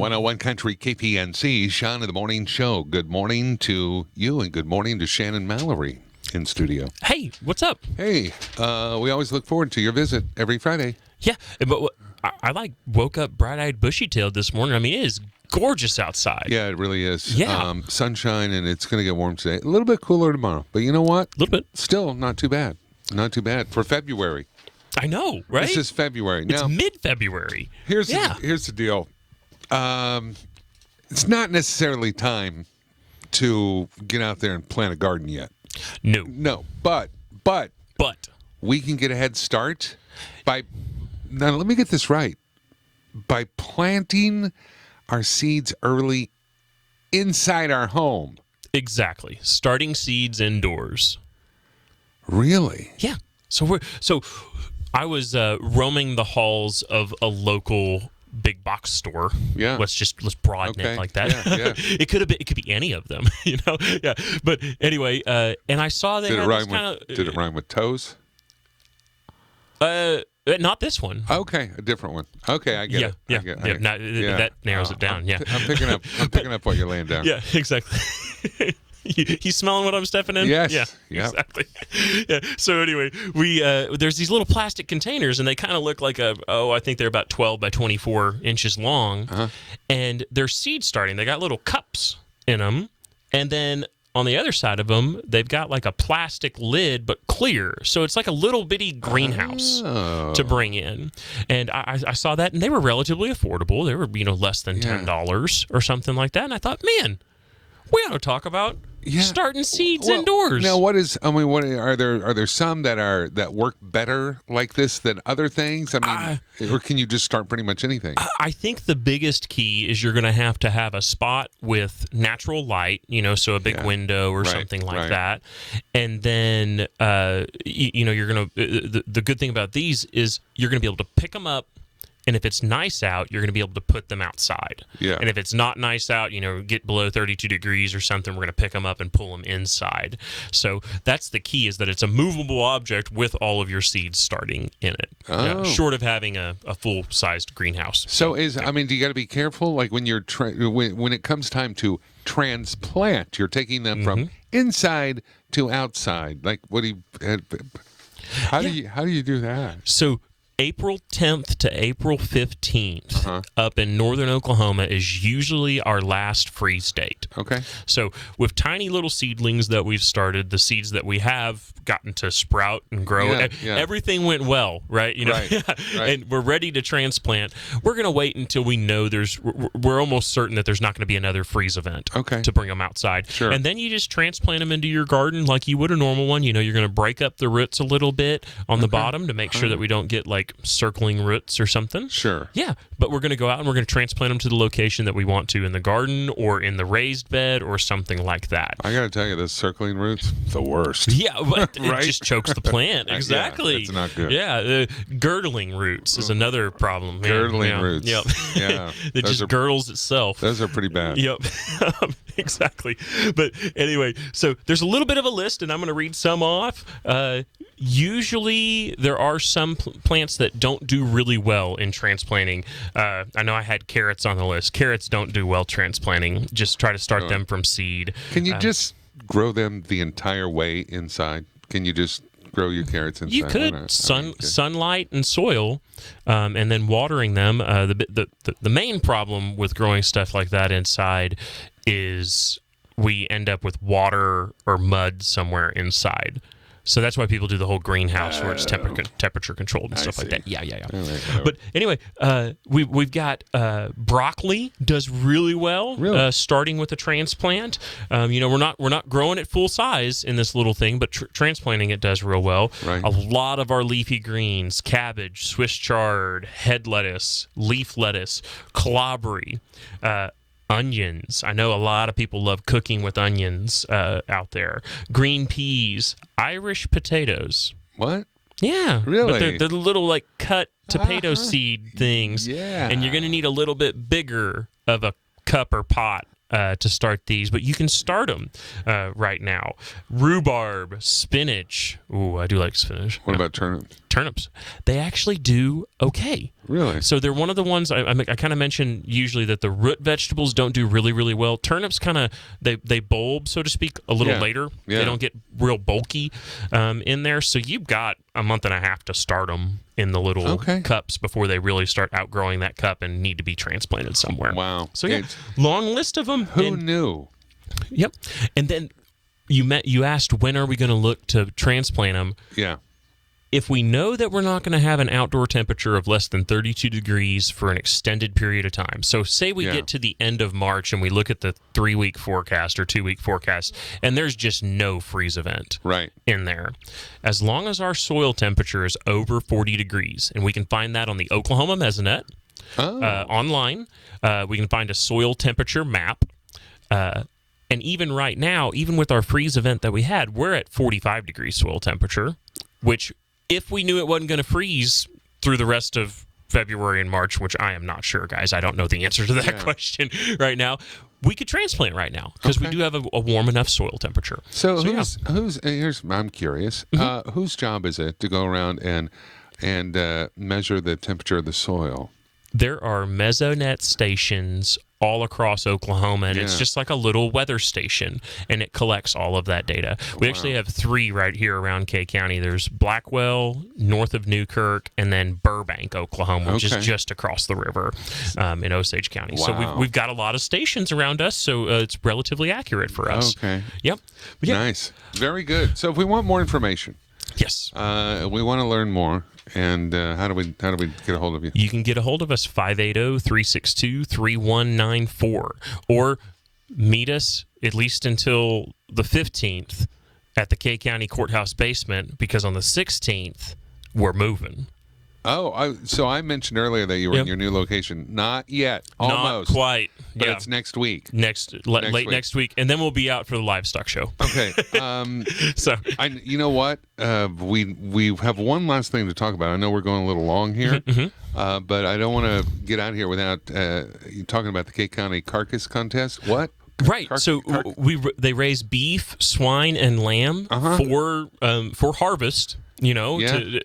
101 Country KPNC, Sean of the Morning Show. Good morning to you and good morning to Shannon Mallory in studio. Hey, what's up? Hey, we always look forward to your visit every Friday. Yeah, but I woke up bright-eyed, bushy-tailed this morning. I mean, it is gorgeous outside. Yeah, it really is. Yeah. Sunshine, and it's going to get warm today. A little bit cooler tomorrow, but you know what? A little bit. Still not too bad. Not too bad for February. I know, right? This is February. It's Now, mid-February. here's the deal. It's not necessarily time to get out there and plant a garden yet. No, But but we can get a head start by, now let me get this right, by planting our seeds early inside our home. exactly. Starting seeds indoors. Really? Yeah. So I was roaming the halls of a local big box store. Yeah. Let's broaden Okay. it like that. Yeah. It could be any of them, you know. Yeah. But anyway, and I saw they Did had it rhyme this kind with Did it rhyme with toes? not this one. Okay, a different one. Okay, I get it. Yeah. I get it. Now, that narrows it down. Yeah. I'm picking up what you're laying down. Yeah, exactly. You smelling what I'm stepping in? Yes. Yeah, Yep. exactly. Yeah. So anyway, we there's these little plastic containers, and they kind of look like I think they're about 12 by 24 inches long, and they're seed starting. They got little cups in them, and then on the other side of them, they've got like a plastic lid, but clear. So it's like a little bitty greenhouse to bring in. And I saw that, and they were relatively affordable. They were, less than $10 or something like that. And I thought, man, we ought to talk about starting seeds indoors. Now, what are there some that work better like this than other things? I mean, or can you just start pretty much anything? I think the biggest key is you're going to have a spot with natural light, so a big window or something like that. And then, you're going to, the good thing about these is you're going to be able to pick them up. And if it's nice out, you're going to be able to put them outside. Yeah. And if it's not nice out, get below 32 degrees or something, we're going to pick them up and pull them inside. So that's the key, is that it's a movable object with all of your seeds starting in it. Oh. Short of having a full-sized greenhouse. So do you got to be careful? Like when you're when it comes time to transplant, you're taking them from inside to outside. Like how do you do that? So April 10th to April 15th up in northern Oklahoma is usually our last freeze date. Okay. So with tiny little seedlings that we've started, the seeds that we have gotten to sprout and grow, everything went well, right? Right. And we're ready to transplant. We're going to wait until we know we're almost certain that there's not going to be another freeze event to bring them outside. Sure. And then you just transplant them into your garden like you would a normal one. You're going to break up the roots a little bit on the bottom to make sure that we don't get like circling roots or something. Sure. Yeah, but we're going to go out and we're going to transplant them to the location that we want to, in the garden or in the raised bed or something like that. I got to tell you, those circling roots, the worst. Yeah, but it just chokes the plant. Exactly. Yeah, it's not good. Yeah, girdling roots is another problem. Man. Girdling roots. Yep. Yeah. It just girdles itself. Those are pretty bad. Yep. Exactly. But anyway, so there's a little bit of a list, and I'm going to read some off. Usually there are some plants that don't do really well in transplanting. I know I had carrots on the list. Carrots don't do well transplanting. Just try to start them from seed. Can you just grow them the entire way inside? Can you just grow your carrots inside? You could. Sunlight and soil, and then watering them. The main problem with growing stuff like that inside is we end up with water or mud somewhere inside. So that's why people do the whole greenhouse where it's temperature controlled and stuff like that. Yeah. Right. But anyway, we've got broccoli does really well. Starting with a transplant. We're not growing it full size in this little thing, but transplanting it does real well. Right. A lot of our leafy greens: cabbage, Swiss chard, head lettuce, leaf lettuce, calabri. Onions. I know a lot of people love cooking with onions out there. Green peas, Irish potatoes. What? Yeah. Really? But they're the little like cut tomato seed things. Yeah. And you're going to need a little bit bigger of a cup or pot to start these, but you can start them right now. Rhubarb, spinach. Ooh, I do like spinach. What about turnips? Turnips. They actually do okay. Really? So they're one of the ones I kind of mention usually that the root vegetables don't do really, really well. Turnips kind of, they bulb, so to speak, a little later. Yeah. They don't get real bulky in there. So you've got a month and a half to start them in the little cups before they really start outgrowing that cup and need to be transplanted somewhere. Wow. So yeah, long list of them. Who knew? Yep. And then you asked, when are we going to look to transplant them? Yeah. If we know that we're not going to have an outdoor temperature of less than 32 degrees for an extended period of time. So say we get to the end of March and we look at the 3-week forecast or 2-week forecast, and there's just no freeze event in there. As long as our soil temperature is over 40 degrees, and we can find that on the Oklahoma Mesonet online, we can find a soil temperature map. And even right now, even with our freeze event that we had, we're at 45 degrees soil temperature, which if we knew it wasn't going to freeze through the rest of February and March, which I am not sure, guys. I don't know the answer to that question right now. We could transplant right now because we do have a warm enough soil temperature. So I'm curious. Whose job is it to go around and measure the temperature of the soil? There are Mesonet stations all across Oklahoma, and it's just like a little weather station, and it collects all of that data. We actually have 3 right here around K County. There's Blackwell, north of Newkirk, and then Burbank, Oklahoma, which is just across the river in Osage County. So we've got a lot of stations around us, so it's relatively accurate for us. Okay. Yep. Nice. Very good. So if we want more information, yes, we want to learn more. And how do we get a hold of you? You can get a hold of us 580-362-3194, or meet us at least until the 15th at the K County Courthouse basement, because on the 16th we're moving. Oh, so I mentioned earlier that you were in your new location. Not yet. Almost. Not quite. But it's next week. Late next week, and then we'll be out for the livestock show. Okay. So you know what? We have one last thing to talk about. I know we're going a little long here, but I don't want to get out of here without talking about the K County Carcass contest. What? Right. They raise beef, swine, and lamb for harvest.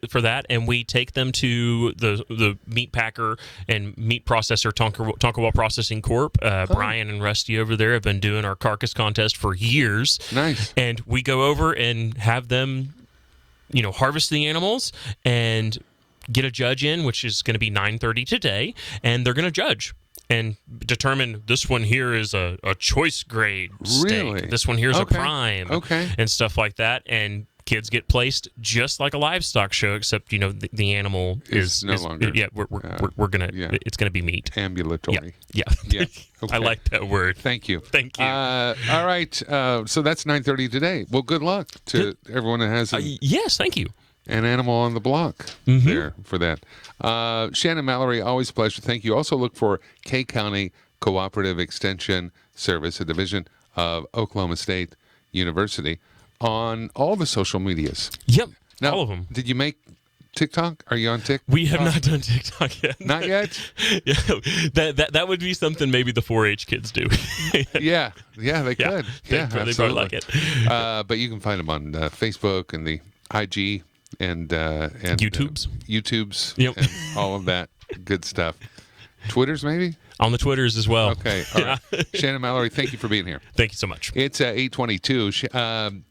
For that, and we take them to the meat packer and meat processor, Tonkawa Processing Corp. Brian and Rusty over there have been doing our carcass contest for years. Nice. And we go over and have them, harvest the animals and get a judge in, which is going to be 9:30 today, and they're going to judge and determine this one here is a choice grade steak. Really? This one here is a prime. Okay. And stuff like that. And kids get placed just like a livestock show, except the animal is no longer. Yeah, we're gonna. It's gonna be meat. Ambulatory. Yeah. Okay. I like that word. Thank you. Thank you. All right. So that's 9:30 today. Well, good luck to everyone that has. Yes, thank you. An animal on the block there for that. Shannon, Mallory, always a pleasure. Thank you. Also look for K County Cooperative Extension Service, a division of Oklahoma State University, on all the social medias. Yep, now, all of them. Did you make TikTok? Are you on TikTok? We have not done TikTok yet. Not yet? Yeah, that would be something maybe the 4-H kids do. Yeah, they could. They probably like it. But you can find them on Facebook and the IG and YouTubes, and all of that good stuff. Twitters, maybe? On the Twitters as well. Okay. All right. Shannon, Mallory, thank you for being here. Thank you so much. It's 8:22.